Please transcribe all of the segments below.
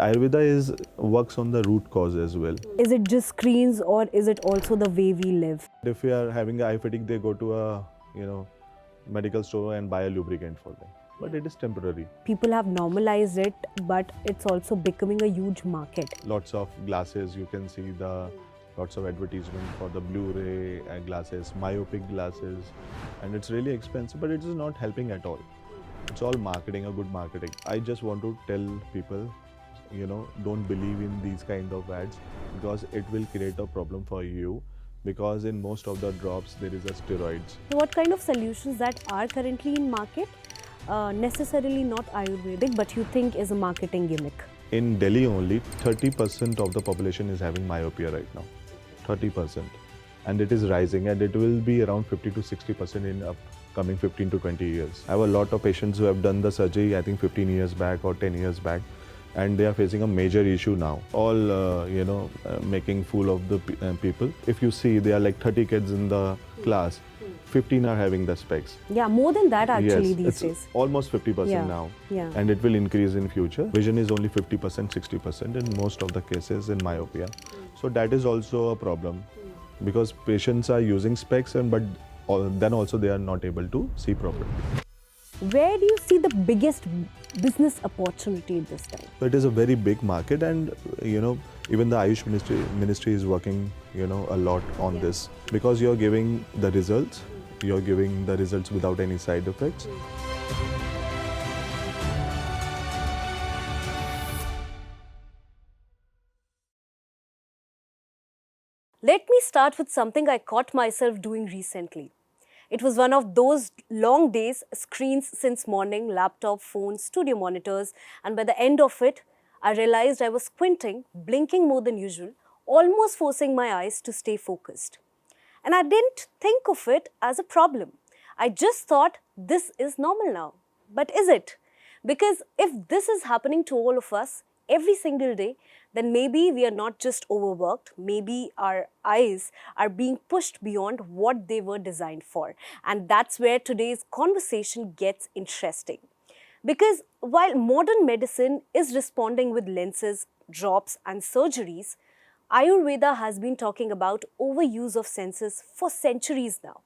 Ayurveda works on the root cause as well. Is it just screens or is it also the way we live? If we are having eye fatigue, they go to a medical store and buy a lubricant for them. But it is temporary. People have normalized it, but it's also becoming a huge market. Lots of glasses, you can see lots of advertisement for the Blu-ray glasses, myopic glasses, and it's really expensive, but it is not helping at all. It's all marketing, a good marketing. I just want to tell people, don't believe in these kind of ads because it will create a problem for you, because in most of the drops there is a steroids. What kind of solutions that are currently in market? Necessarily not Ayurvedic, but you think is a marketing gimmick? In Delhi only, 30% of the population is having myopia right now. 30%. And it is rising, and it will be around 50 to 60% in upcoming 15 to 20 years. I have a lot of patients who have done the surgery, I think 15 years back or 10 years back, and they are facing a major issue now. All, making fool of the people. If you see, there are like 30 kids in the class. 15 are having the specs. Yeah, more than that actually yes, these days. Almost 50% now. Yeah. And it will increase in future. Vision is only 50%, 60% in most of the cases in myopia. So that is also a problem, because patients are using specs, but then also they are not able to see properly. Where do you see the biggest business opportunity this time? So it is a very big market, and even the Ayush ministry is working a lot on this, because you're giving the results. You're giving the results without any side effects. Let me start with something I caught myself doing recently. It was one of those long days, screens since morning, laptop, phone, studio monitors, and by the end of it, I realized I was squinting, blinking more than usual, almost forcing my eyes to stay focused. And I didn't think of it as a problem. I just thought this is normal now. But is it? Because if this is happening to all of us every single day, then maybe we are not just overworked, maybe our eyes are being pushed beyond what they were designed for. And that's where today's conversation gets interesting. Because while modern medicine is responding with lenses, drops, and surgeries, Ayurveda has been talking about overuse of senses for centuries now.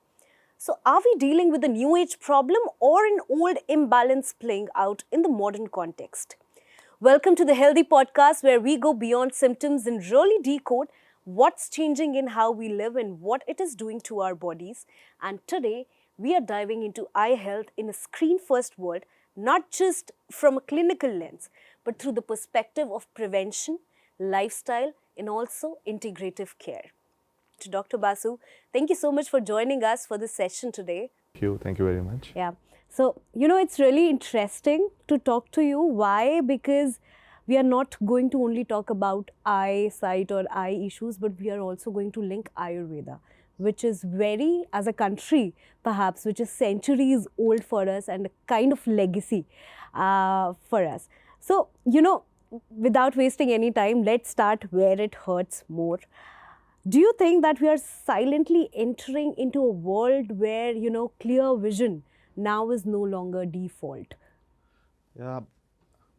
So are we dealing with a new age problem or an old imbalance playing out in the modern context? Welcome to the Healthy Podcast, where we go beyond symptoms and really decode what's changing in how we live and what it is doing to our bodies. And today, we are diving into eye health in a screen-first world, not just from a clinical lens, but through the perspective of prevention, lifestyle, and also integrative care. To Dr. Basu, thank you so much for joining us for this session today. Thank you very much. Yeah. So, it's really interesting to talk to you. Why? Because we are not going to only talk about eyesight or eye issues, but we are also going to link Ayurveda, which is very, as a country, perhaps, which is centuries old for us and a kind of legacy for us. So, without wasting any time, let's start where it hurts more. Do you think that we are silently entering into a world where, clear vision now is no longer default? Yeah,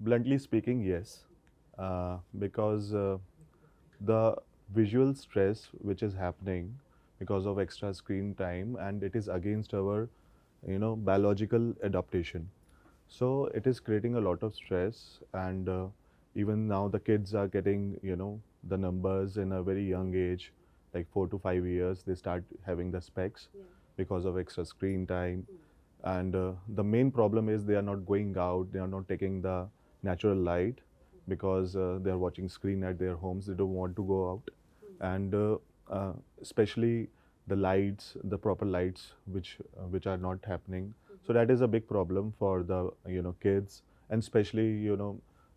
bluntly speaking, yes. Because the visual stress which is happening because of extra screen time, and it is against our, biological adaptation. So it is creating a lot of stress, and even now the kids are getting, the numbers in a very young age, like 4 to 5 years, they start having the specs because of extra screen time. And the main problem is they are not going out, they are not taking the natural light, because they are watching screen at their homes, they don't want to go out. And especially the lights, the proper lights which are not happening. So that is a big problem for the kids, and especially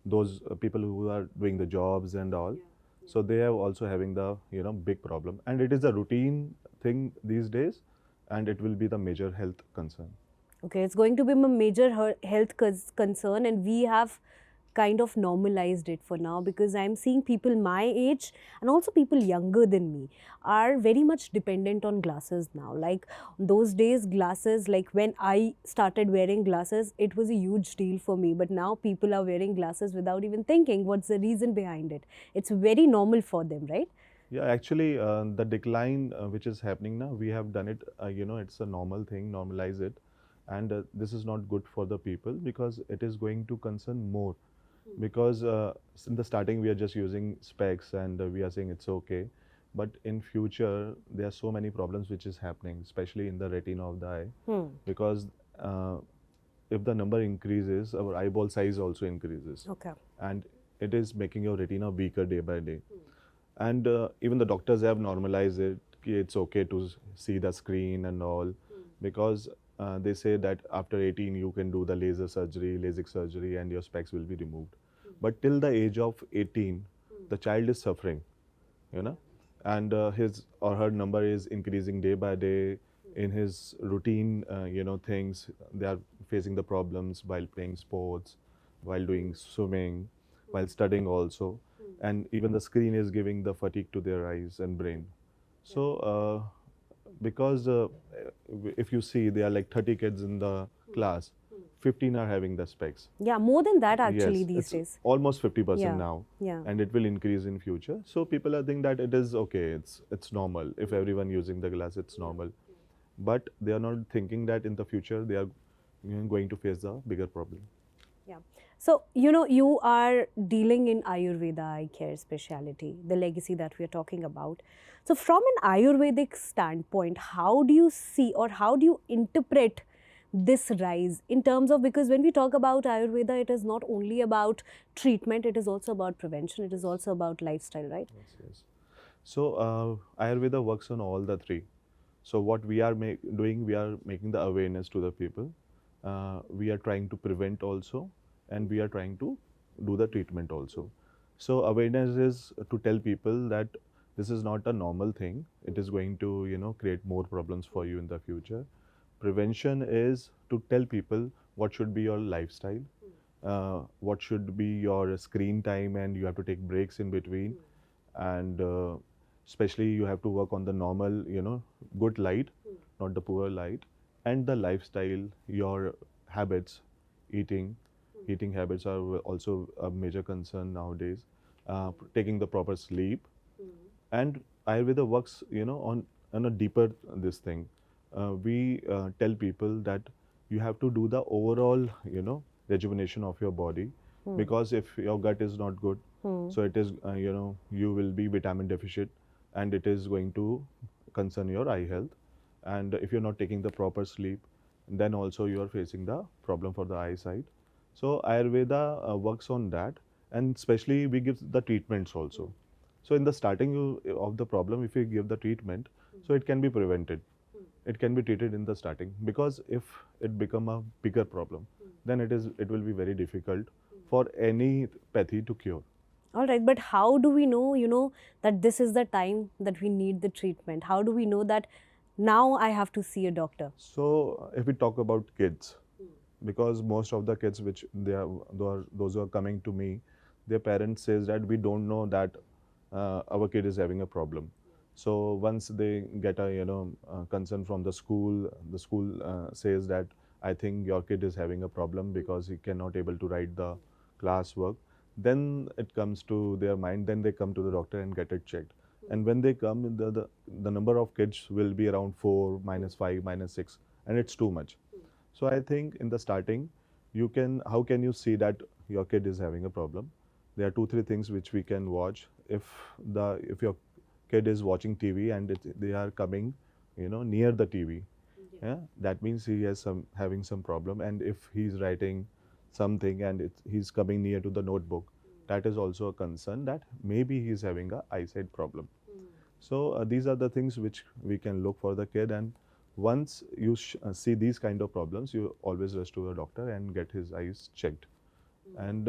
those people who are doing the jobs and all. So they are also having the big problem, and it is a routine thing these days, and it will be the major health concern. Okay, it's going to be a major health concern, and we have kind of normalized it for now, because I'm seeing people my age and also people younger than me are very much dependent on glasses now. Like those days, glasses, like when I started wearing glasses, it was a huge deal for me. But now people are wearing glasses without even thinking what's the reason behind it. It's very normal for them, right? Yeah, actually, the decline which is happening now, we have done it, it's a normal thing, normalize it. And this is not good for the people because it is going to concern more. Because in the starting, we are just using specs and we are saying it's okay. But in future, there are so many problems which is happening, especially in the retina of the eye. Because uh, if the number increases, our eyeball size also increases. Okay. And it is making your retina weaker day by day. And even the doctors have normalized it. It's okay to see the screen and all, because they say that after 18 you can do the laser surgery, LASIK surgery, and your specs will be removed. But till the age of 18, the child is suffering, and his or her number is increasing day by day. In his routine, things, they are facing the problems while playing sports, while doing swimming, while studying also. And even the screen is giving the fatigue to their eyes and brain. So because if you see, there are like 30 kids in the class, 15 are having the specs. Yeah, more than that actually Yes, these it's days. almost 50% Yeah, now, yeah. and it will increase in future. So people are thinking that it is okay, it's normal. If everyone using the glass, it's normal. But they are not thinking that in the future they are going to face the bigger problem. Yeah. So, you are dealing in Ayurveda eye care specialty, the legacy that we are talking about. So, from an Ayurvedic standpoint, how do you see or how do you interpret this rise in terms of, because when we talk about Ayurveda, it is not only about treatment, it is also about prevention, it is also about lifestyle, right? Yes, yes. So Ayurveda works on all the three. So what we are doing, we are making the awareness to the people. We are trying to prevent also, and we are trying to do the treatment also. So awareness is to tell people that this is not a normal thing. It is going to, create more problems for you in the future. Prevention is to tell people what should be your lifestyle, what should be your screen time, and you have to take breaks in between. And especially you have to work on the normal, good light, not the poor light. And the lifestyle, your habits, eating, eating habits are also a major concern nowadays. Taking the proper sleep. And Ayurveda works, on a deeper this thing. We tell people that you have to do the overall, rejuvenation of your body, because if your gut is not good, so it is, you will be vitamin deficient, and it is going to concern your eye health. And if you're not taking the proper sleep, then also you are facing the problem for the eyesight. So Ayurveda works on that, and especially we give the treatments also. So in the starting of the problem, if you give the treatment, so it can be prevented. It can be treated in the starting, because if it become a bigger problem, then it will be very difficult for any pathy to cure. All right, but how do we know, that this is the time that we need the treatment? How do we know that now I have to see a doctor? So if we talk about kids, because most of the kids which those who are coming to me, their parents says that we don't know that our kid is having a problem. So once they get a concern from the school says that I think your kid is having a problem because he cannot able to write the classwork. Then it comes to their mind. Then they come to the doctor and get it checked. And when they come, the number of kids will be around 4, -5, -6, and it's too much. So I think in the starting, how can you see that your kid is having a problem? There are 2, 3 things which we can watch. If your kid is watching TV and they are coming, near the TV, yeah, that means he has having some problem. And if he's writing something and he's coming near to the notebook, that is also a concern that maybe he's having a eyesight problem. So these are the things which we can look for the kid. And once you see these kind of problems, you always rush to a doctor and get his eyes checked. And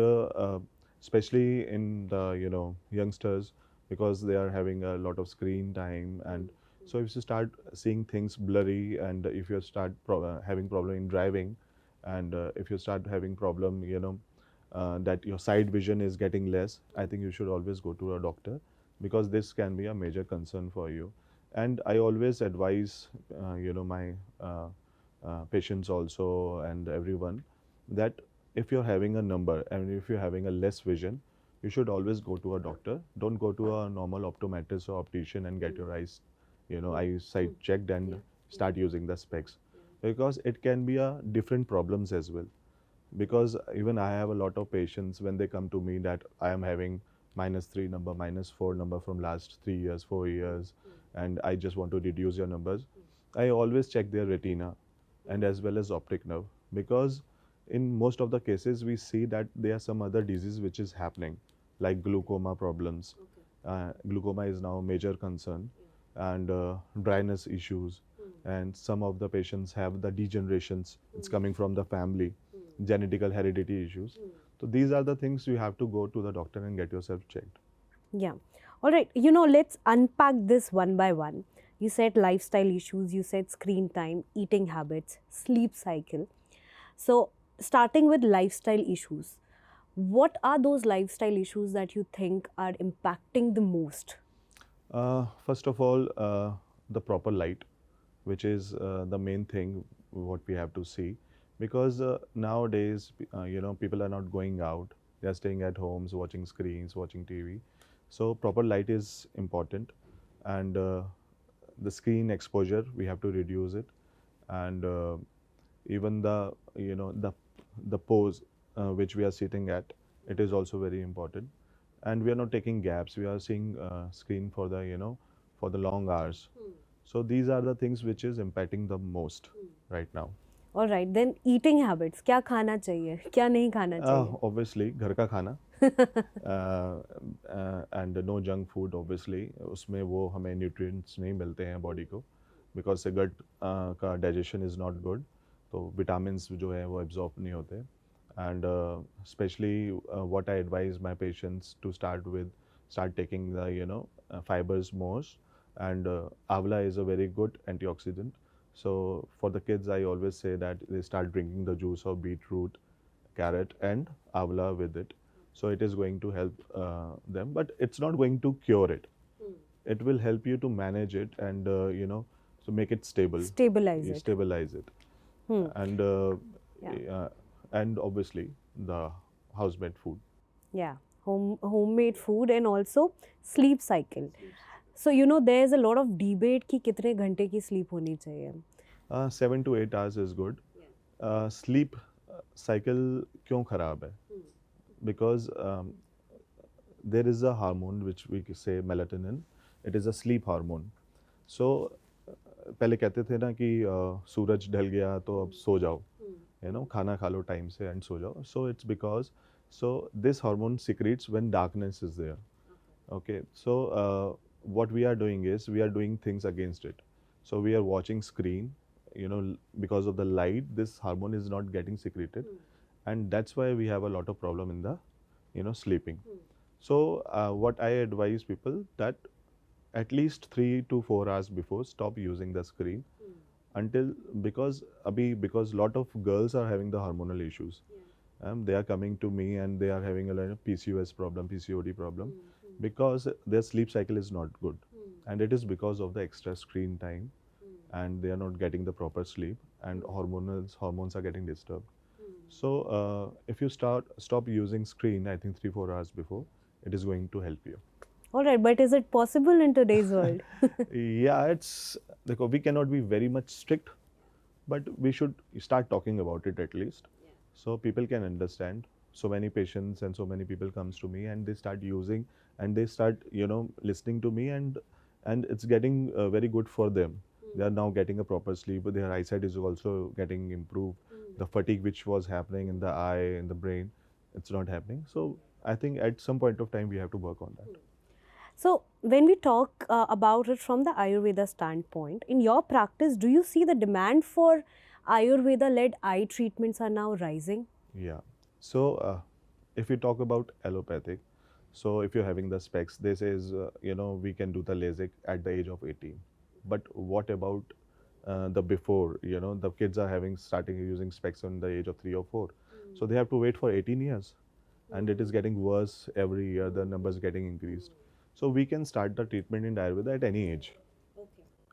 especially in the youngsters, because they are having a lot of screen time. And so if you start seeing things blurry, and if you start having problem in driving, and if you start having problem that your side vision is getting less, I think you should always go to a doctor, because this can be a major concern for you. And I always advise my patients also, and everyone, that if you're having a number and if you're having a less vision, you should always go to a doctor. Don't go to a normal optometrist or optician and get your eyes, eyesight checked and start using the specs, because it can be a different problems as well. Because even I have a lot of patients when they come to me that I am having -3 number, -4 number from last 3 years, 4 years, and I just want to reduce your numbers. I always check their retina and as well as optic nerve, because in most of the cases we see that there are some other disease which is happening, like glaucoma problems. Glaucoma is now a major concern, and dryness issues, and some of the patients have the degenerations. It's coming from the family, genetical heredity issues. So these are the things you have to go to the doctor and get yourself checked. Yeah. All right. Let's unpack this one by one. You said lifestyle issues, you said screen time, eating habits, sleep cycle. So, starting with lifestyle issues, what are those lifestyle issues that you think are impacting the most? First of all, the proper light, which is the main thing what we have to see, because nowadays people are not going out; they are staying at homes, watching screens, watching TV. So proper light is important, and the screen exposure we have to reduce it, and even the pose which we are sitting at, it is also very important. And we are not taking gaps, we are seeing screen for the for the long hours. So these are the things which is impacting the most right now. All right, then eating habits. क्या खाना चाहिए, क्या नहीं खाना चाहिए? Obviously घर का खाना, and no junk food obviously, उसमें वो हमें nutrients नहीं मिलते हैं body को, because से gut का digestion is not good, तो vitamins जो है वो absorb नहीं होते. And especially what I advise my patients to start taking the fibers most, and avla is a very good antioxidant. So for the kids I always say that they start drinking the juice of beetroot, carrot and avla with it. So it is going to help them, but it's not going to cure it. It will help you to manage it, and so make it stable. Stabilize it. Stabilize it. And Yeah. and obviously the house-made food. Yeah, homemade food and also sleep cycle. So there's a lot of debate कि कितने घंटे की sleep होनी चाहिए. 7 to 8 hours is good. Sleep cycle क्यों खराब है? Because there is a hormone which we say melatonin. It is a sleep hormone. So पहले कहते थे ना कि सूरज ढल गया तो अब सो जाओ, खाना खा लो टाइम से and सो जाओ. So it's because this hormone secretes when darkness is there. Okay. So what we are doing is we are doing things against it. So we are watching screen, because of the light, this hormone is not getting secreted, and that's why we have a lot of problem in the sleeping. So what I advise people that at least 3 to 4 hours before stop using the screen, until because lot of girls are having the hormonal issues. They are coming to me and they are having a lot of PCOS problem, PCOD problem, because their sleep cycle is not good, and it is because of the extra screen time, and they are not getting the proper sleep, and hormones are getting disturbed. So if you stop using screen, I think 3-4 hours before, it is going to help you. All right, but is it possible in today's world? Yeah, it's like we cannot be very much strict, but we should start talking about it at least, so people can understand. So many patients and so many people comes to me and they start using, and they start listening to me, and it's getting very good for them. They are now getting a proper sleep, but their eyesight is also getting improved. The fatigue which was happening in the eye, in the brain, it's not happening. So I think at some point of time we have to work on that. So when we talk about it from the Ayurveda standpoint, in your practice, do you see the demand for Ayurveda-led eye treatments are now rising? Yeah. So if we talk about allopathic, so if you're having the specs, they says we can do the LASIK at the age of 18. But what about the before? The kids are starting using specs on the age of 3 or 4. So they have to wait for 18 years. and it is getting worse every year. The numbers getting increased. So we can start the treatment in Ayurveda at any age.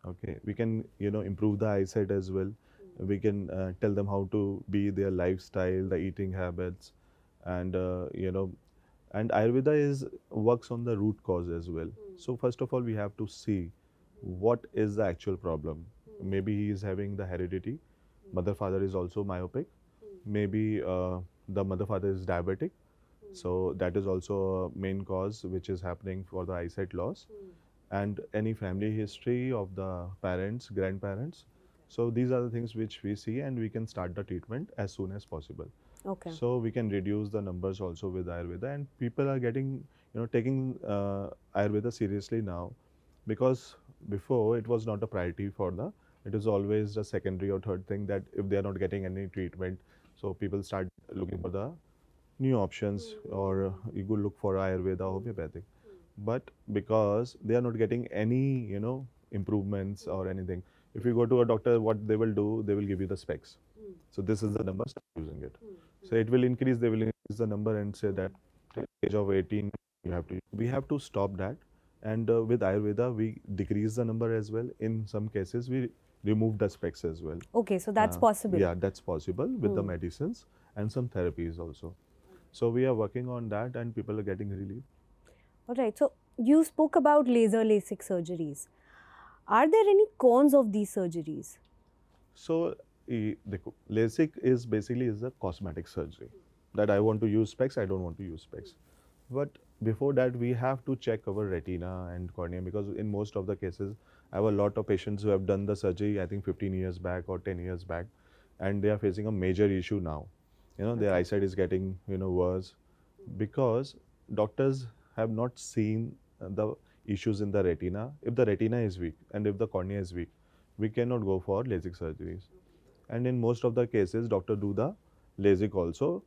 Okay, we can improve the eyesight as well. We can tell them how to be their lifestyle, the eating habits, and and Ayurveda is works on the root cause as well. So first of all, we have to see what is the actual problem. Maybe he is having the heredity. Mother father is also myopic. Maybe the mother father is diabetic. So that is also a main cause which is happening for the eyesight loss, and any family history of the parents, grandparents. So these are the things which we see, and we can start the treatment as soon as possible. Okay. So we can reduce the numbers also with Ayurveda, and people are getting, taking Ayurveda seriously now, because before it was not a priority for the, it is always the secondary or third thing that if they are not getting any treatment, so people start looking for the new options, or you could look for Ayurveda, homeopathic. But because they are not getting any, improvements or anything, if you go to a doctor, what they will do, they will give you the specs. So this is the number, start using it. So it will increase, they will increase the number and say that till the age of 18, you have to. We have to stop that. And with Ayurveda, we decrease the number as well. In some cases, we remove the specs as well. Okay, so that's possible. Yeah, that's possible with the medicines and some therapies also. So we are working on that, and people are getting relief. All right. So you spoke about laser LASIK surgeries. Are there any cons of these surgeries? So देखो, LASIK is basically is a cosmetic surgery. That I want to use specs, I don't want to use specs. But before that, we have to check our retina and cornea, because in most of the cases, I have a lot of patients who have done the surgery, I think 15 years back or 10 years back, and they are facing a major issue now. Their eyesight is getting worse, because doctors have not seen the issues in the retina. If the retina is weak and if the cornea is weak, we cannot go for LASIK surgeries. And in most of the cases, doctor do the LASIK also,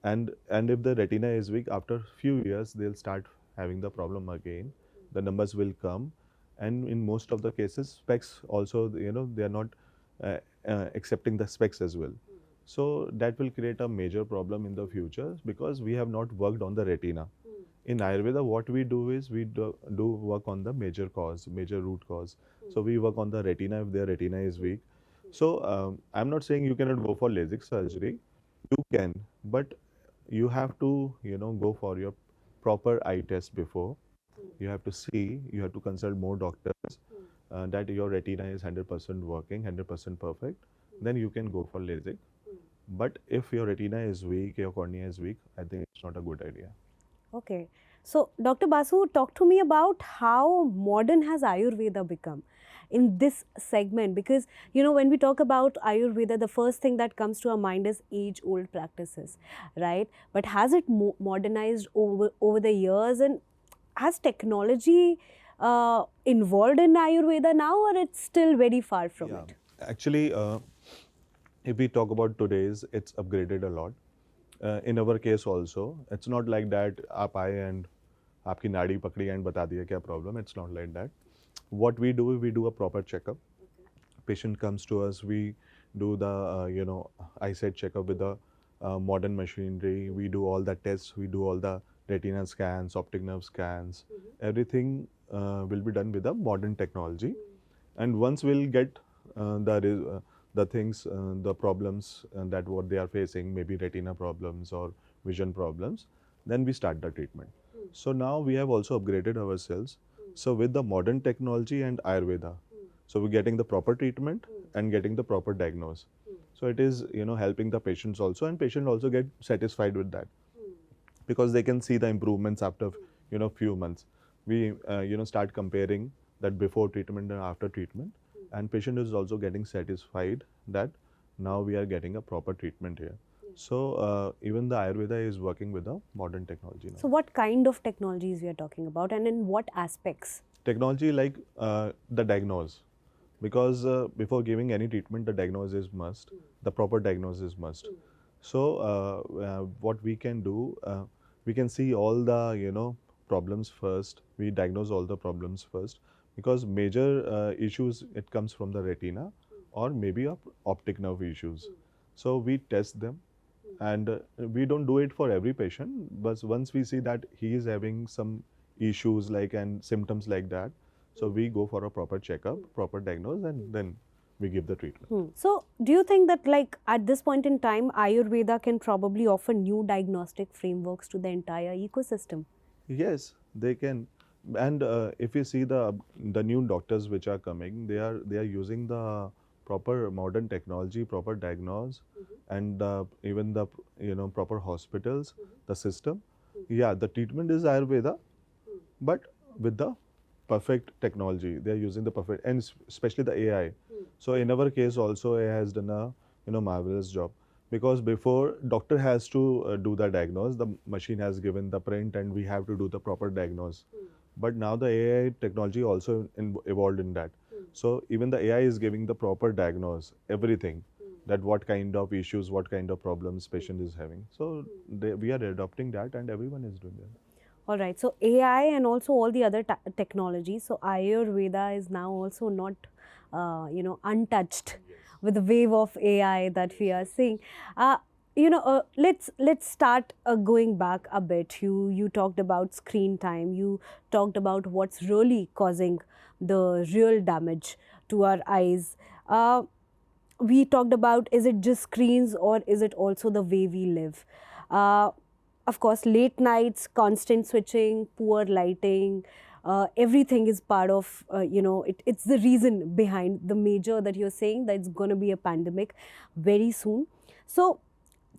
and if the retina is weak, after few years they'll start having the problem again. The numbers will come, and in most of the cases, specs also, they are not accepting the specs as well. So that will create a major problem in the future, because we have not worked on the retina. In Ayurveda, what we do is we do work on the major cause, major root cause. So we work on the retina if their retina is weak. So I'm not saying you cannot go for LASIK surgery. You can, but you have to, go for your proper eye test before. You have to see, you have to consult more doctors that your retina is 100% working, 100% perfect. Then you can go for LASIK. But if your retina is weak, your cornea is weak, I think it's not a good idea. Okay. So, Dr. Basu, talk to me about how modern has Ayurveda become in this segment, because when we talk about Ayurveda, the first thing that comes to our mind is age-old practices, right? But has it modernized over the years, and has technology involved in Ayurveda now, or it's still very far from it? Actually, if we talk about today's, it's upgraded a lot. In our case also, it's not like that आप आए and आपकी नाड़ी पकड़ी and बता दिया क्या problem. It's not like that. What we do, we do a proper checkup. Patient comes to us, we do the eyesight checkup with the modern machinery. We do all the tests, we do all the retina scans, optic nerve scans. Everything will be done with the modern technology. And once we'll get the things, the problems that what they are facing, maybe retina problems or vision problems, then we start the treatment. So now we have also upgraded ourselves. So with the modern technology and Ayurveda, so we're getting the proper treatment and getting the proper diagnosis. So it is helping the patients also, and patient also get satisfied with that, because they can see the improvements after few months. We start comparing that before treatment and after treatment, and patient is also getting satisfied that now we are getting a proper treatment here. So even the Ayurveda is working with the modern technology now. So what kind of technologies we are talking about, and in what aspects? Technology like the diagnose, because before giving any treatment, the diagnosis is must, the proper diagnosis is must. So what we can do, we can see all the problems first. We diagnose all the problems first, because major issues, it comes from the retina or maybe optic nerve issues. So we test them, And we don't do it for every patient, but once we see that he is having some issues like and symptoms like that, so we go for a proper checkup, proper diagnose, and then we give the treatment. So, do you think that, like, at this point in time, Ayurveda can probably offer new diagnostic frameworks to the entire ecosystem? Yes, they can. And if you see the new doctors which are coming, they are using the proper modern technology, proper diagnose, and even the proper hospitals, the system. Yeah, the treatment is Ayurveda, but with the perfect technology. They are using the perfect, and especially the AI. So in our case also, AI has done a marvelous job, because before doctor has to do the diagnose, the machine has given the print, and we have to do the proper diagnose. But now the AI technology also evolved in that. So even the AI is giving the proper diagnose, everything, that what kind of issues, what kind of problems patient is having. So we are adopting that, and everyone is doing that. All right. So, AI and also all the other technologies. So, Ayurveda is now also not, untouched with the wave of AI that we are seeing. Let's start going back a bit. You talked about screen time. You talked about what's really causing the real damage to our eyes. We talked about, is it just screens or is it also the way we live? Uh, of course, late nights, constant switching, poor lighting, everything is part of, it's the reason behind the major that you're saying that it's going to be a pandemic very soon. So,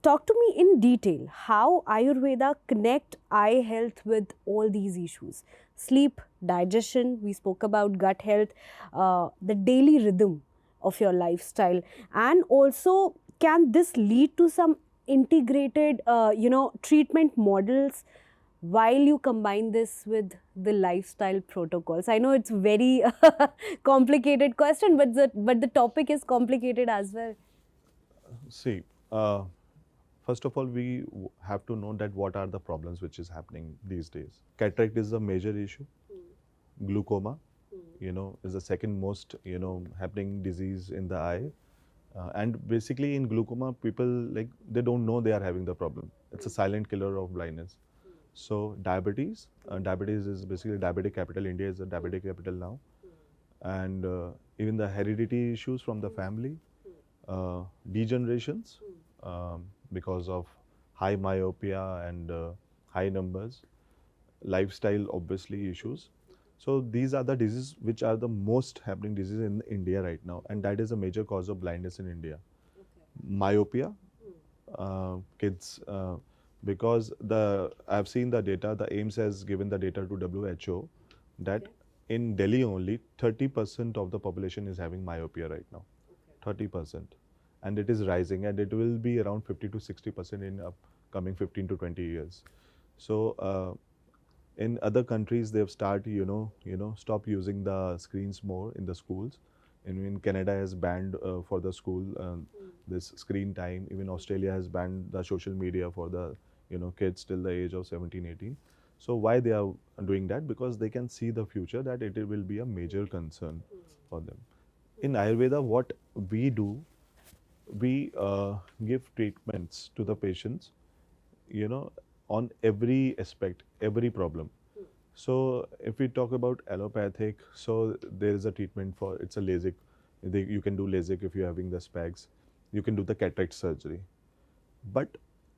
talk to me in detail how Ayurveda connect eye health with all these issues. Sleep, digestion, we spoke about gut health, the daily rhythm of your lifestyle, and also can this lead to some integrated treatment models while you combine this with the lifestyle protocols? I know it's very complicated question, but the topic is complicated as well. See, first of all, we have to know that what are the problems which is happening these days. Cataract is a major issue. Glaucoma, is the second most, happening disease in the eye. And basically in glaucoma, people they don't know they are having the problem. It's a silent killer of blindness. So diabetes is basically diabetic capital. India is a diabetic capital now. And even the heredity issues from the family, degenerations, because of high myopia and high numbers, lifestyle obviously issues. So these are the diseases which are the most happening diseases in India right now, and that is a major cause of blindness in India. Myopia, kids, because I've seen the data. The AIMS has given the data to WHO that in Delhi only 30% of the population is having myopia right now. 30%, and it is rising, and it will be around 50 to 60% in upcoming 15 to 20 years. So in other countries, they've started, stop using the screens more in the schools. In Canada has banned for the school this screen time. Even Australia has banned the social media for the kids till the age of 17, 18. So why they are doing that? Because they can see the future that it will be a major concern for them. In Ayurveda, what we do, we give treatments to the patients, on every aspect, every problem. So if we talk about allopathic, so there is a treatment for, it's a LASIK. You can do LASIK if you're having the specs. You can do the cataract surgery. But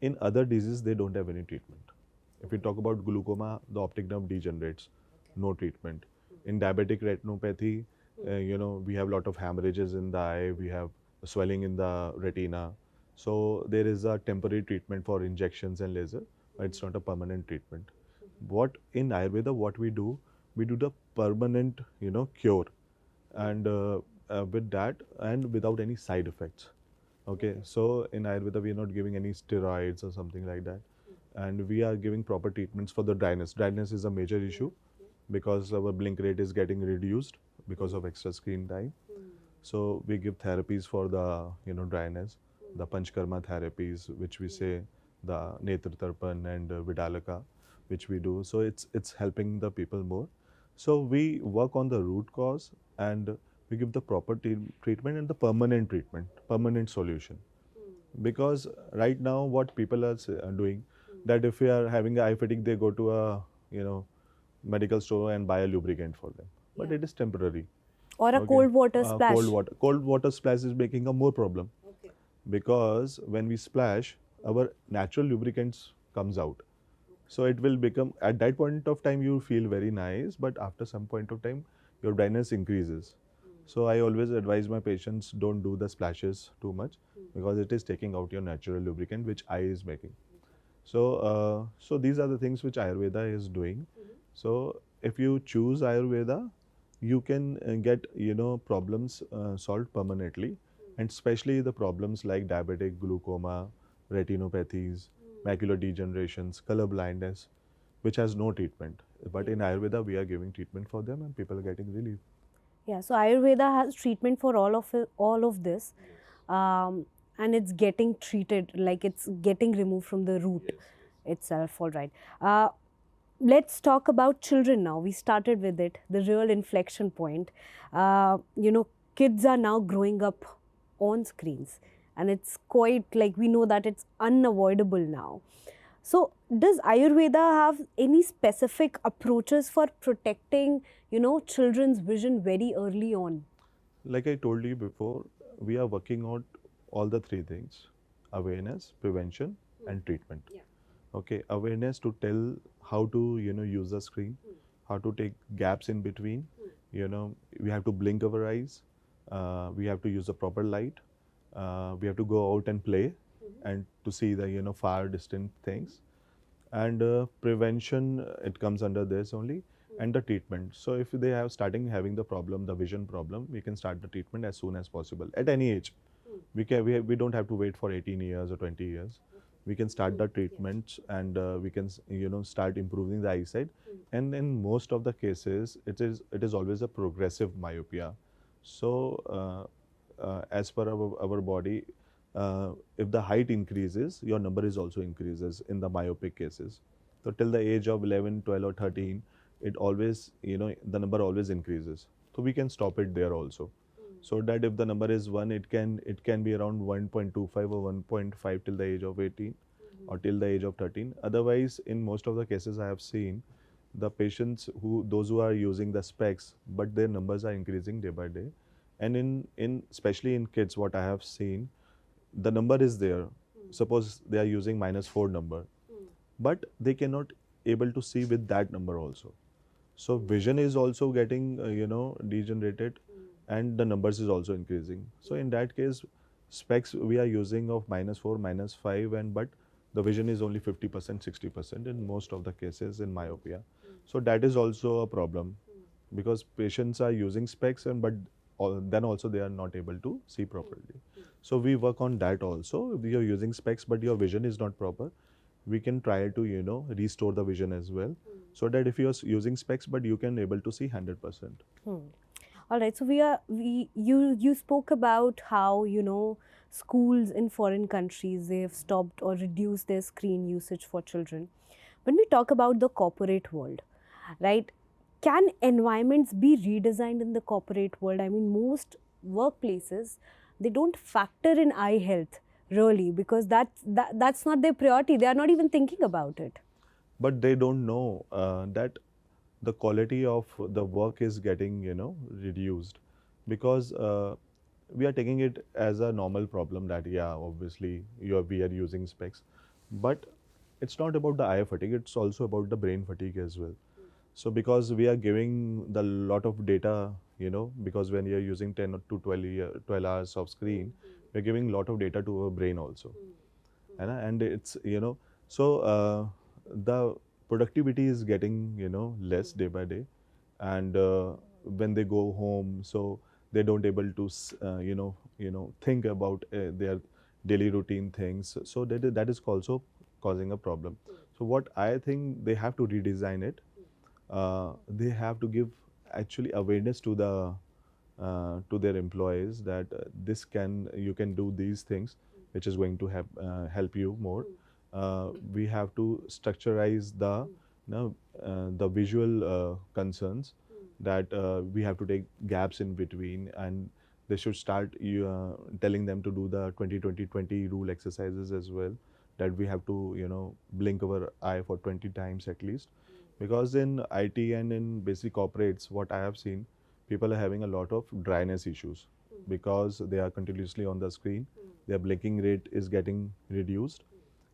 in other diseases, they don't have any treatment. If we talk about glaucoma, the optic nerve degenerates, no treatment. In diabetic retinopathy, we have a lot of hemorrhages in the eye, we have swelling in the retina. So there is a temporary treatment for injections and laser, but it's not a permanent treatment. What in Ayurveda, what we do the permanent, cure, and with that and without any side effects. Okay, so in Ayurveda, we are not giving any steroids or something like that, and we are giving proper treatments for the dryness. Dryness is a major issue because our blink rate is getting reduced because of extra screen time. So we give therapies for the dryness, the panchkarma therapies, which we say the netra tarpan and vidalaka, which we do. So it's helping the people more. So we work on the root cause, and we give the proper treatment and the permanent treatment, permanent solution. Because right now what people are doing, that if we are having eye fatigue, they go to a, you know, medical store and buy a lubricant for them, but Yeah. it is temporary. Or a Okay. cold water splash. Cold water splash is making a more problem, Okay. because when we splash, our natural lubricants comes out. So it will become, at that point of time you feel very nice, but after some point of time your dryness increases. So I always advise my patients, don't do the splashes too much, because it is taking out your natural lubricant which eye is making. So these are the things which Ayurveda is doing. So if you choose Ayurveda, you can get, you know, problems solved permanently, and especially the problems like diabetic, glaucoma, retinopathies, macular degenerations, color blindness, which has no treatment. But in Ayurveda, we are giving treatment for them, and people are getting relief. Yeah, so Ayurveda has treatment for all of this, and it's getting treated, like it's getting removed from the root itself. All right. Let's talk about children now. We started with it, the real inflection point. Kids are now growing up on screens, and it's quite like we know that it's unavoidable now. So, does Ayurveda have any specific approaches for protecting, children's vision very early on? Like I told you before, we are working on all the three things: awareness, prevention, and treatment. Okay, awareness to tell how to, you know, use the screen, how to take gaps in between. You know, we have to blink our eyes, we have to use the proper light, we have to go out and play, and to see the, you know, far distant things. And prevention, it comes under this only. And the treatment, so if they have starting having the problem, the vision problem, we can start the treatment as soon as possible at any age. We don't have to wait for 18 years or 20 years. We can start the treatments, and we can, you know, start improving the eyesight. And in most of the cases, it is always a progressive myopia. So as per our body, if the height increases, your number is also increases in the myopic cases. So till the age of 11, 12 or 13, it always, you know, the number always increases. So we can stop it there also. So that if the number is 1, it can be around 1.25 or 1.5 till the age of 18, or till the age of 13. Otherwise, in most of the cases I have seen, the patients those who are using the specs, but their numbers are increasing day by day. And in especially in kids, what I have seen, the number is there. Suppose they are using -4 number, but they cannot able to see with that number also. So vision is also getting, degenerated, and the numbers is also increasing. So in that case, specs we are using of -4, -5, and but the vision is only 50%, 60% in most of the cases in myopia. So that is also a problem, because patients are using specs, and but then also they are not able to see properly. So we work on that also. We are using specs, but your vision is not proper. We can try to, restore the vision as well, so that if you are using specs, but you can able to see 100%. All right. So you spoke about how schools in foreign countries, they have stopped or reduced their screen usage for children. When we talk about the corporate world, right? Can environments be redesigned in the corporate world? I mean, most workplaces, they don't factor in eye health really, because that's not their priority. They are not even thinking about it. But they don't know that the quality of the work is getting, reduced, because we are taking it as a normal problem that, yeah, obviously we are using specs, but it's not about the eye fatigue, it's also about the brain fatigue as well. So because we are giving the lot of data, because when you're using 10 to 12 hours of screen, we're giving lot of data to our brain also. And it's, so the productivity is getting, less day by day. And when they go home, so they don't able to think about their daily routine things, so that is also causing a problem. So what I think, they have to redesign it. They have to give actually awareness to their employees, that you can do these things, which is going to help you more. We have to structurize the visual concerns, that we have to take gaps in between, and they should start telling them to do the 20-20-20 rule exercises as well, that we have to, blink our eye for 20 times at least. Because in IT and in basic corporates, what I have seen, people are having a lot of dryness issues because they are continuously on the screen. Their blinking rate is getting reduced,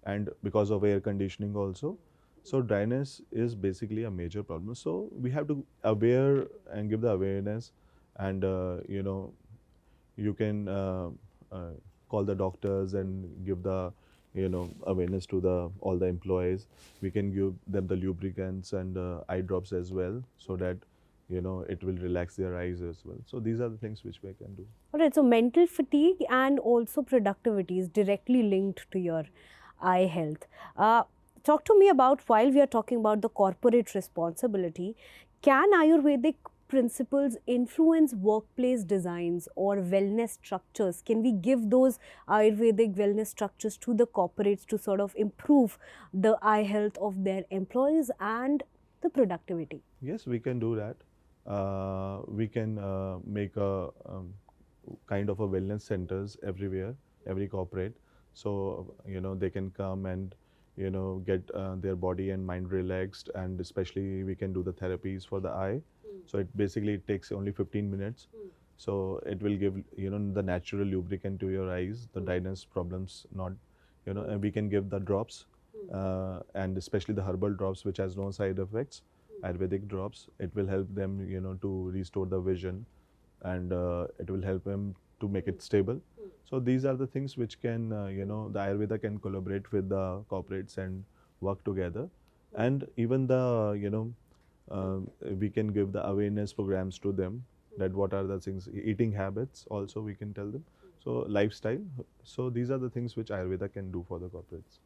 and because of air conditioning also. So dryness is basically a major problem. So we have to aware and give the awareness, and you can uh, call the doctors and give the awareness to the all the employees. We can give them the lubricants and eye drops as well, so that it will relax their eyes as well. So these are the things which we can do. All right, so mental fatigue and also productivity is directly linked to your eye health. Talk to me about, while we are talking about the corporate responsibility, can Ayurvedic principles influence workplace designs or wellness structures? Can we give those Ayurvedic wellness structures to the corporates to sort of improve the eye health of their employees and the productivity? Yes, we can do that. We can make a kind of a wellness centers everywhere, every corporate. So they can come and get their body and mind relaxed, and especially we can do the therapies for the eye. So it takes only 15 minutes. So it will give the natural lubricant to your eyes, the dryness problems not, and we can give the drops, and especially the herbal drops which has no side effects. Ayurvedic drops, it will help them to restore the vision, and it will help them to make it stable. So these are the things which can the Ayurveda can collaborate with the corporates and work together. And even the we can give the awareness programs to them, that what are the things, eating habits also we can tell them, so lifestyle. So these are the things which Ayurveda can do for the corporates.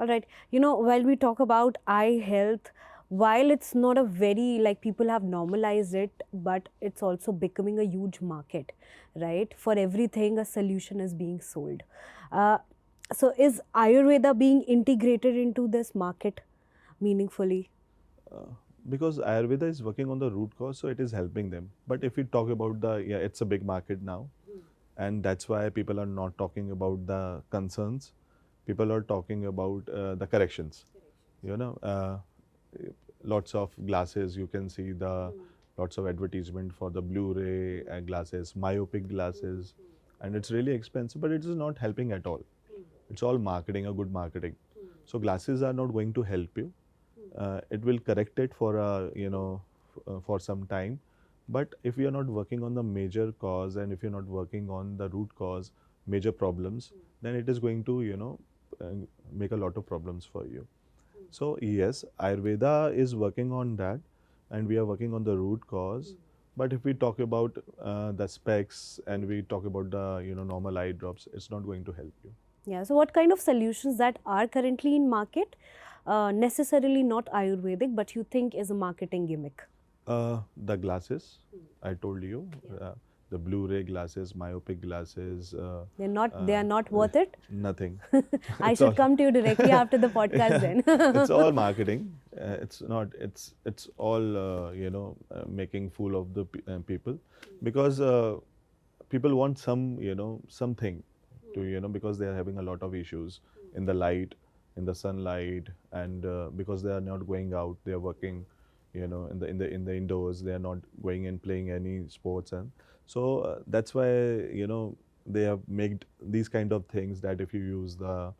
All right. While we talk about eye health, while it's not a very, like, people have normalized it, but it's also becoming a huge market, right? For everything, a solution is being sold. So is Ayurveda being integrated into this market meaningfully? Because Ayurveda is working on the root cause, so it is helping them. But if we talk about it's a big market now, and that's why people are not talking about the concerns. People are talking about the corrections. Lots of glasses, you can see the lots of advertisement for the Blu-ray glasses, myopic glasses, and it's really expensive, but it is not helping at all. It's all marketing, a good marketing. So glasses are not going to help you. It will correct it for for some time, but if you are not working on the major cause, and if you're not working on the root cause, major problems, then it is going to make a lot of problems for you. So yes, Ayurveda is working on that, and we are working on the root cause. But if we talk about the specs, and we talk about the normal eye drops, it's not going to help you. Yeah. So what kind of solutions that are currently in market, necessarily not Ayurvedic, but you think is a marketing gimmick? The glasses, I told you, the Blu-ray glasses, myopic glasses. They are not worth it? Nothing. I It's should all- come to you directly after the podcast then. It's all marketing. It's not. It's all making fool of the people, because people want something to because they are having a lot of issues in the light, in the sunlight, and because they are not going out, they are working in the indoors, they are not going and playing any sports. And so that's why they have made these kind of things, that if you use the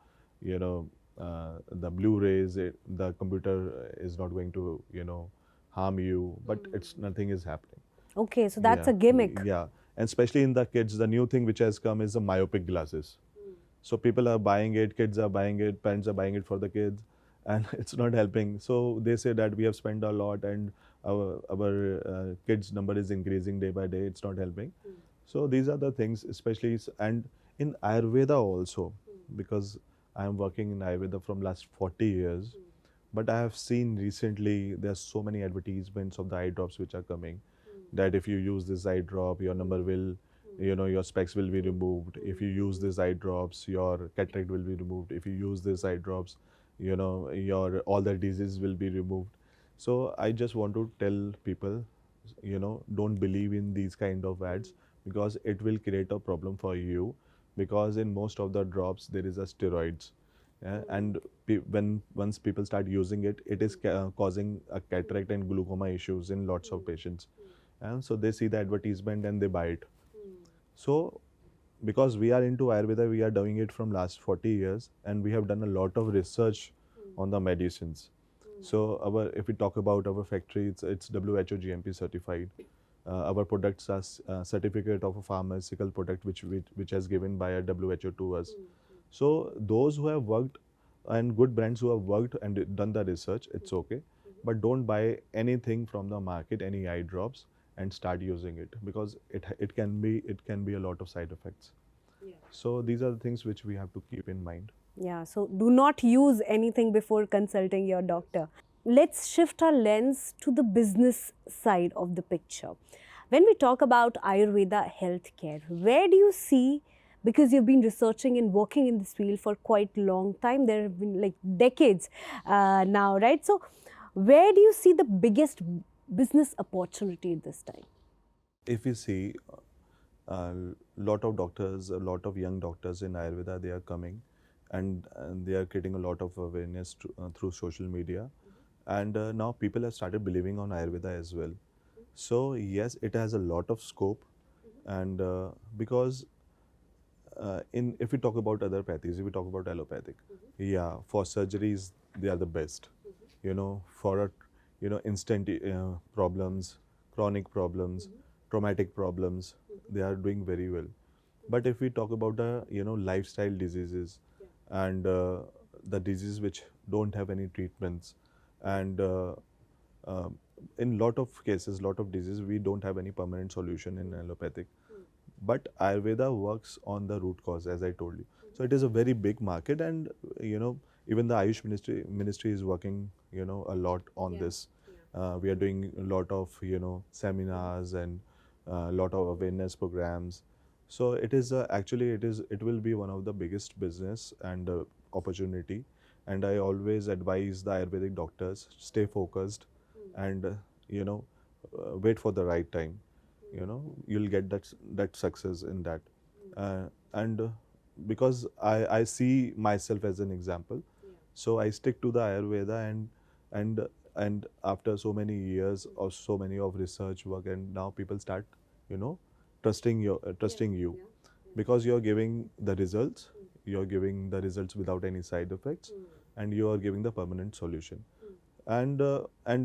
the Blu-rays, the computer is not going to harm you, but it's nothing is happening. Okay, so that's Yeah, a gimmick. yeah, and especially in the kids, the new thing which has come is the myopic glasses. So people are buying it, kids are buying it, parents are buying it for the kids, and it's not helping. So they say that we have spent a lot, and our kids number is increasing day by day. It's not helping. So these are the things, especially and in Ayurveda also, because I am working in Ayurveda from last 40 years. But I have seen recently there's so many advertisements of the eye drops which are coming, that if you use this eye drop, your number will, your specs will be removed. If you use this eye drops, your cataract will be removed. If you use this eye drops, your all the diseases will be removed. So I just want to tell people, don't believe in these kind of ads, because it will create a problem for you, because in most of the drops there is a steroids. Yeah, and when once people start using it, it is causing a cataract and glaucoma issues in lots of patients, and so they see the advertisement and they buy it. So because we are into Ayurveda, we are doing it from last 40 years, and we have done a lot of research on the medicines. So if we talk about our factory, it's WHO GMP certified. Our products are certificate of a pharmaceutical product which has given by a WHO to us. So those who have worked, and good brands who have worked and done the research, it's okay. But don't buy anything from the market, any eye drops, and start using it, because it can be a lot of side effects. So these are the things which we have to keep in mind. Yeah, so do not use anything before consulting your doctor. Let's shift our lens to the business side of the picture. When we talk about Ayurveda healthcare, where do you see, because you've been researching and working in this field for quite a long time, there have been like decades now, right? So where do you see the biggest business opportunity this time? If you see, a lot of doctors, a lot of young doctors in Ayurveda, they are coming, and they are creating a lot of awareness through social media. And now people have started believing on Ayurveda as well. So yes, it has a lot of scope, and because in if we talk about other pathies, if we talk about allopathic, yeah, for surgeries they are the best. For instant problems, chronic problems, traumatic problems, they are doing very well. But if we talk about the lifestyle diseases, and the diseases which don't have any treatments, and uh, in lot of cases, lot of diseases, we don't have any permanent solution in allopathic. But Ayurveda works on the root cause, as I told you. So it is a very big market, and even the Ayush ministry is working a lot on this. We are doing a lot of seminars and a lot of awareness programs. So it is actually it will be one of the biggest business and opportunity. And I always advise the Ayurvedic doctors, stay focused, and wait for the right time. You'll get that success in that. And because I see myself as an example, so I stick to the Ayurveda, and and after so many years of so many of research work, and now people start you know trusting you, because you're giving the results, you're giving the results without any side effects, and you are giving the permanent solution. And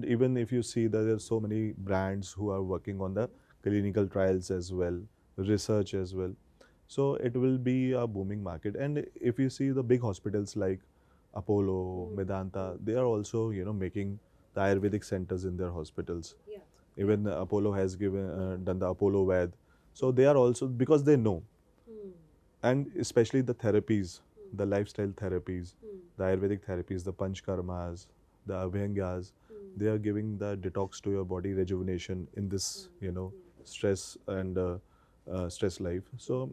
even if you see that there are so many brands who are working on the clinical trials as well, research as well. So it will be a booming market. And if you see the big hospitals like Apollo, Medanta, they are also making the Ayurvedic centers in their hospitals. Even Apollo has done the Apollo Ved. So they are also, because they know, and especially the therapies, the lifestyle therapies, the Ayurvedic therapies, the Panchkarmas, the Abhyangas, they are giving the detox to your body, rejuvenation in this stress and stress life. So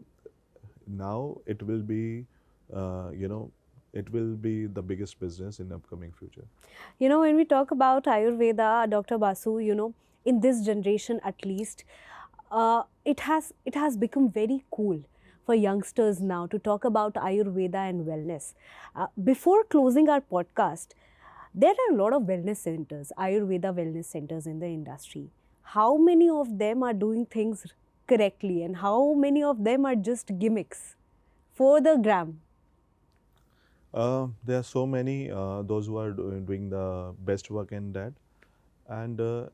now it will be it will be the biggest business in upcoming future. When we talk about Ayurveda, Dr. Basu, in this generation at least, it has become very cool for youngsters now to talk about Ayurveda and wellness. Before closing our podcast, there are a lot of wellness centers, Ayurveda wellness centers in the industry. How many of them are doing things correctly, and how many of them are just gimmicks for the gram? There are so many those who are doing the best work in that, and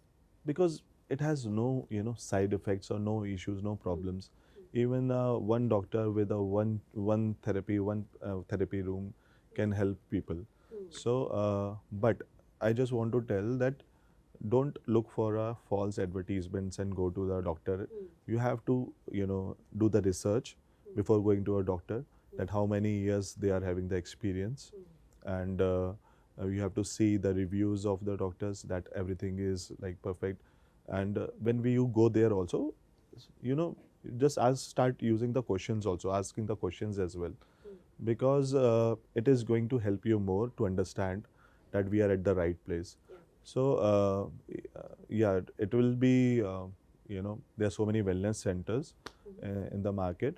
because it has no side effects or no issues, no problems. Even one doctor with a one therapy room can help people. So, but I just want to tell that don't look for false advertisements and go to the doctor. You have to do the research before going to a doctor, that how many years they are having the experience, and you have to see the reviews of the doctors, that everything is like perfect. And you go there also, you know just start using the questions, also asking the questions as well, because it is going to help you more to understand that we are at the right place. So yeah, it will be there are so many wellness centers, in the market.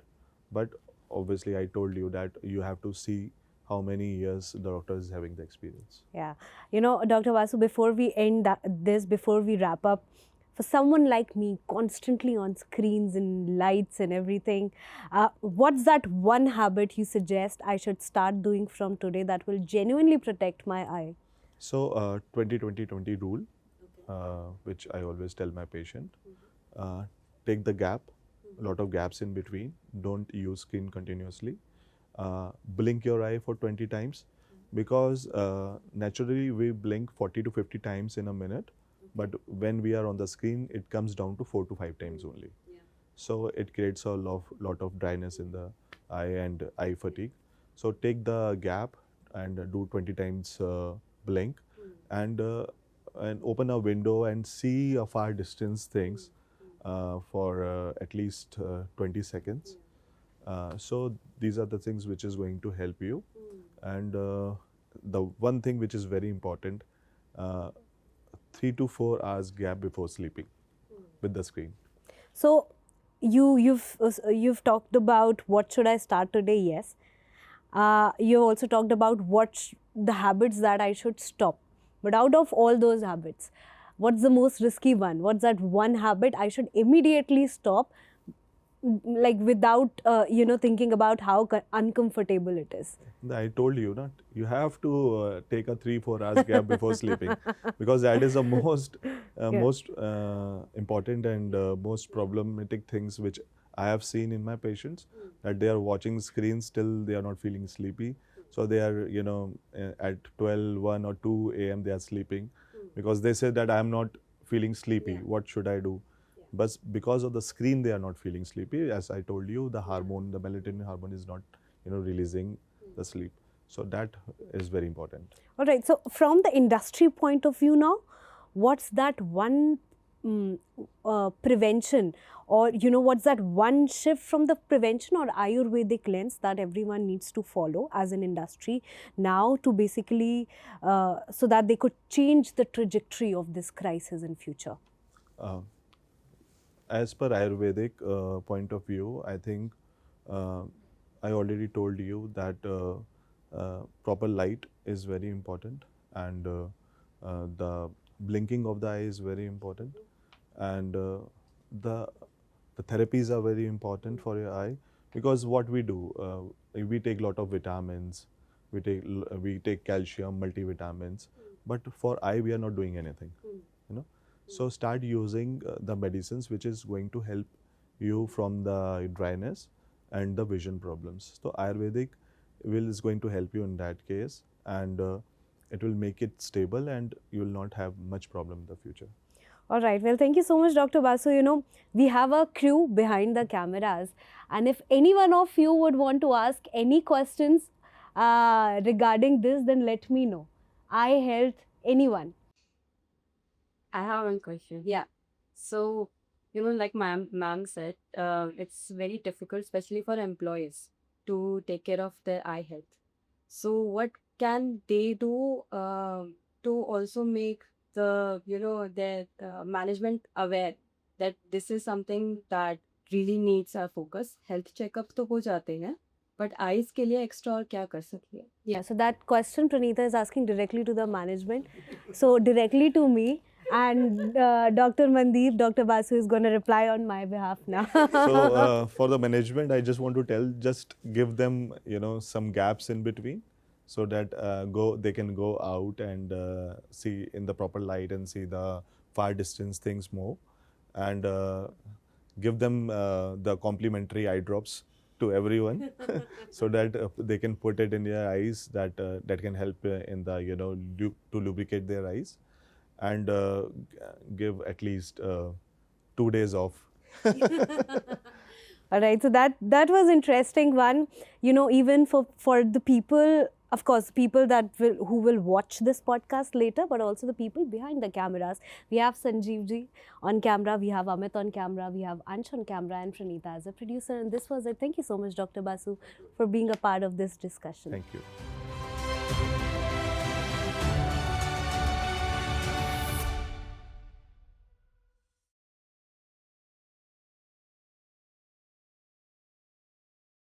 But obviously, I told you that you have to see how many years the doctor is having the experience. Yeah. You know, Dr. Vasu, before we end before we wrap up, for someone like me, constantly on screens and lights and everything, what's that one habit you suggest I should start doing from today that will genuinely protect my eye? So, 20-20-20 rule, which I always tell my patient, take the gap, a lot of gaps in between. Don't use screen continuously. Blink your eye for 20 times, because naturally we blink 40 to 50 times in a minute, but when we are on the screen, it comes down to 4 to 5 times only. So it creates a lot of dryness in the eye and eye fatigue. So take the gap and do 20 times blink, and open a window and see a far distance things for at least 20 seconds. So these are the things which is going to help you. And the one thing which is very important, 3 to 4 hours gap before sleeping with the screen. So you've talked about what should I start today. Yes. You've also talked about the habits that I should stop. But out of all those habits, what's the most risky one? What's that one habit I should immediately stop, like without thinking about how uncomfortable it is? I told you, not you have to take a 3-4 hours gap before sleeping, because that is the most important and most problematic things which I have seen in my patients, that they are watching screens still they are not feeling sleepy. So they are at 12, 1 or 2 a.m. they are sleeping, because they say that I am not feeling sleepy. What should I do? But because of the screen they are not feeling sleepy. As I told you, the hormone, the melatonin hormone is not releasing the sleep. So that is very important. All right. So from the industry point of view now, what's that one prevention, or what's that one shift from the prevention or Ayurvedic lens that everyone needs to follow as an industry now to basically so that they could change the trajectory of this crisis in future? As per Ayurvedic point of view, I think I already told you that proper light is very important, and the blinking of the eye is very important, and the therapies are very important for your eye, because what we do, we take a lot of vitamins, we take calcium, multivitamins, but for eye we are not doing anything. So start using the medicines which is going to help you from the dryness and the vision problems. So Ayurvedic is going to help you in that case, and it will make it stable, and you will not have much problem in the future. All right. Well, thank you so much, Dr. Basu. We have a crew behind the cameras, and if any one of you would want to ask any questions regarding this, then let me know. Eye health, anyone. I have one question. Yeah. So, like ma'am said, it's very difficult, especially for employees, to take care of their eye health. So, what can they do to also make their management aware that this is something that really needs our focus? Health checkup तो हो जाते हैं, but eyes के लिए extra और क्या कर सकते हैं? Yeah. So that question Pranita is asking directly to the management. So directly to me. And Dr. Mandeep, Dr. Basu is going to reply on my behalf now. So for the management, I just want to tell, just give them some gaps in between, so that they can go out and see in the proper light and see the far distance things more, and give them the complimentary eye drops to everyone, so that they can put it in their eyes, that can help in the to lubricate their eyes, and give at least 2 days off. All right, so that was interesting one. Even for the people, of course, people who will watch this podcast later, but also the people behind the cameras. We have Sanjeev ji on camera, we have Amit on camera, we have Ansh on camera, and Pranita as a producer. And this was it. Thank you so much, Dr. Basu, for being a part of this discussion. Thank you.